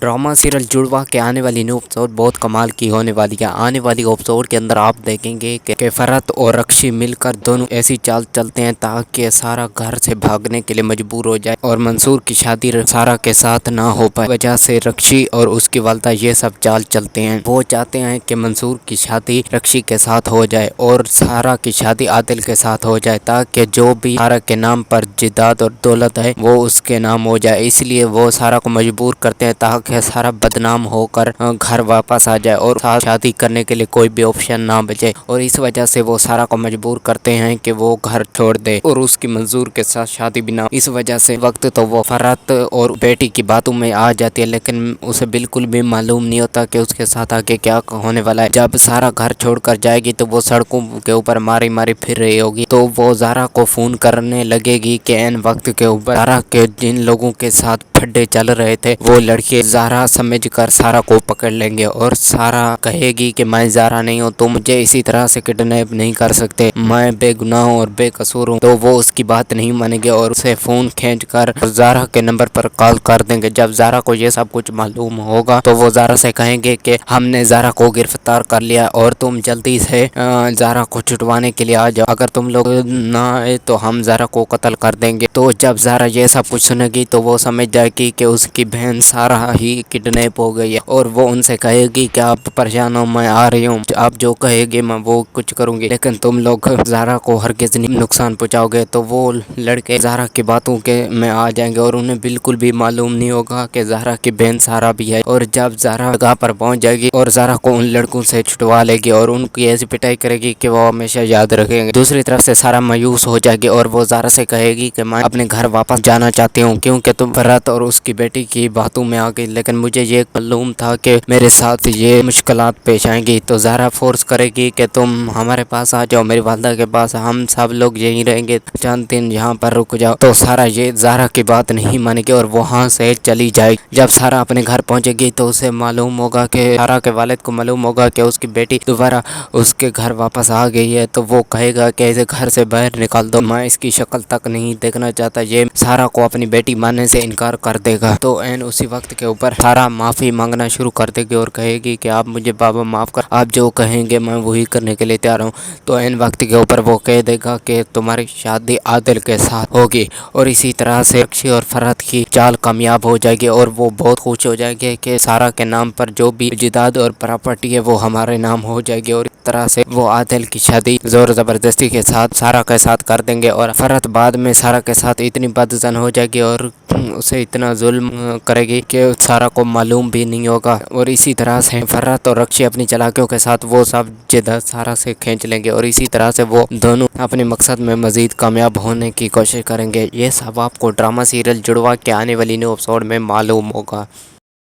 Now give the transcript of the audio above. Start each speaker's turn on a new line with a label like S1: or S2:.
S1: Drama serial जुड़वा के आने वाली न्यू एपिसोड बहुत कमाल की होने वाली है। आने वाली एपिसोड के अंदर आप देखेंगे कि फरहत और रक्षी मिलकर दोनों ऐसी चाल चलते हैं ताकि सारा घर से भागने के लिए मजबूर हो जाए और मंसूर की शादी सारा के साथ ना हो पाए। वजह से रक्षी और उसकी वालदा ये सब चाल चलते हैं। वो चाहते हैं कि मंसूर की शादी रक्षी के साथ हो जाए और सारा की शादी आदिल के साथ हो जाए ताकि जो भी सारा के नाम पर जिदाद और दौलत है वो उसके नाम हो जाए। इसलिए वो सारा को मजबूर करते हैं ताकि सारा बदनाम होकर घर वापस आ जाए और शादी करने के लिए कोई भी ऑप्शन ना बचे। और इस वजह से वो सारा को मजबूर करते हैं कि वो घर छोड़ दे और उसकी मंसूर के साथ शादी भी ना। इस वजह से वक्त तो वो फरहत और बेटी की बातों में आ जाती है, लेकिन उसे बिल्कुल भी मालूम नहीं होता कि उसके साथ आगे क्या होने वाला है। जब सारा घर छोड़कर जाएगी तो वो सड़कों के ऊपर मारी मारी फिर रही होगी, तो वो ज़ारा को फ़ोन करने लगेगी कि एन वक्त के ऊपर ज़ारा के जिन लोगों के साथ फड्डे चल रहे थे वो लड़के ज़ारा समझकर सारा को पकड़ लेंगे और सारा कहेगी कि मैं ज़ारा नहीं हूँ, तो मुझे इसी तरह से किडनैप नहीं कर सकते, मैं बेगुनाह और बेकसूर हूँ। तो वो उसकी बात नहीं मानेंगे और उसे फ़ोन खींचकर ज़ारा के नंबर पर कॉल कर देंगे। जब ज़ारा को ये सब कुछ मालूम होगा तो वो ज़ारा से कहेंगे कि हमने ज़ारा को गिरफ्तार कर लिया और तुम जल्दी से ज़ारा को छुटवाने के लिए आ जाओ, अगर तुम लोग ना आए तो हम ज़ारा को कत्ल कर देंगे। तो जब ज़ारा ये सब कुछ सुनेगी तो वो समझ जाएगी कि उसकी बहन सारा ही किडनैप हो गई है और वो उनसे कहेगी कि आप परेशान हो, मैं आ रही हूँ, आप जो कहेंगे मैं वो कुछ करूँगी, लेकिन तुम लोग ज़ारा को हरगिज़ नहीं नुकसान पहुँचाओगे। तो वो लड़के ज़ारा की बातों के में आ जाएंगे और उन्हें बिल्कुल भी मालूम नहीं होगा कि ज़ारा की बहन सारा भी है। और जब ज़ारा जगह पर पहुँच जाएगी और ज़ारा को उन लड़कों से छुटवा लेगी और उनकी ऐसी पिटाई करेगी कि वो हमेशा याद रखेंगे। दूसरी तरफ से सारा मायूस हो जाएगी और वो ज़ारा से कहेगी कि मैं अपने घर वापस जाना चाहती हूँ क्योंकि तुम फरहत और उसकी बेटी की बातों में आ गई, लेकिन मुझे ये मालूम था कि मेरे साथ ये मुश्किलात पेश आएंगी। तो ज़ारा फोर्स करेगी कि तुम हमारे पास आ जाओ, मेरी वालदा के पास, हम सब लोग यहीं रहेंगे, चंद दिन यहाँ पर रुक जाओ। तो सारा ये ज़ारा की बात नहीं मानेगी और वहाँ से चली जाएगी। जब सारा अपने घर पहुँचेगी तो उसे मालूम होगा कि सारा के वालिद को मालूम होगा कि उसकी बेटी दोबारा उसके घर वापस आ गई है, तो वो कहेगा कि इसे घर से बाहर निकाल दो, मैं इसकी शक्ल तक नहीं देखना चाहता। ये सारा को अपनी बेटी मानने से इनकार कर देगा। तो एन उसी वक्त के ऊपर सारा माफ़ी मांगना शुरू कर देगी और कहेगी कि आप मुझे बाबा माफ़ कर, आप जो कहेंगे मैं वही करने के लिए तैयार हूँ। तो एन वक्त के ऊपर वो कह देगा कि तुम्हारी शादी आदिल के साथ होगी और इसी तरह से रक्षी और फरहत की चाल कामयाब हो जाएगी और वो बहुत खुश हो जाएंगे कि सारा के नाम पर जो भी जिदाद और प्रॉपर्टी है वो हमारे नाम हो जाएगी। और इस तरह से वो आदिल की शादी जोर ज़बरदस्ती के साथ सारा के साथ कर देंगे और फरहत बाद में सारा के साथ इतनी बदजन हो जाएगी और उसे इतना जुल्म करेगी कि सारा को मालूम भी नहीं होगा। और इसी तरह से फरहत और रक्षी अपनी चालाकियों के साथ वो सब जिद्दत सारा से खींच लेंगे और इसी तरह से वो दोनों अपने मकसद में मज़ीद कामयाब होने की कोशिश करेंगे। ये सब आपको ड्रामा सीरियल जुड़वा के आने वाली न्यू एपिसोड में मालूम होगा।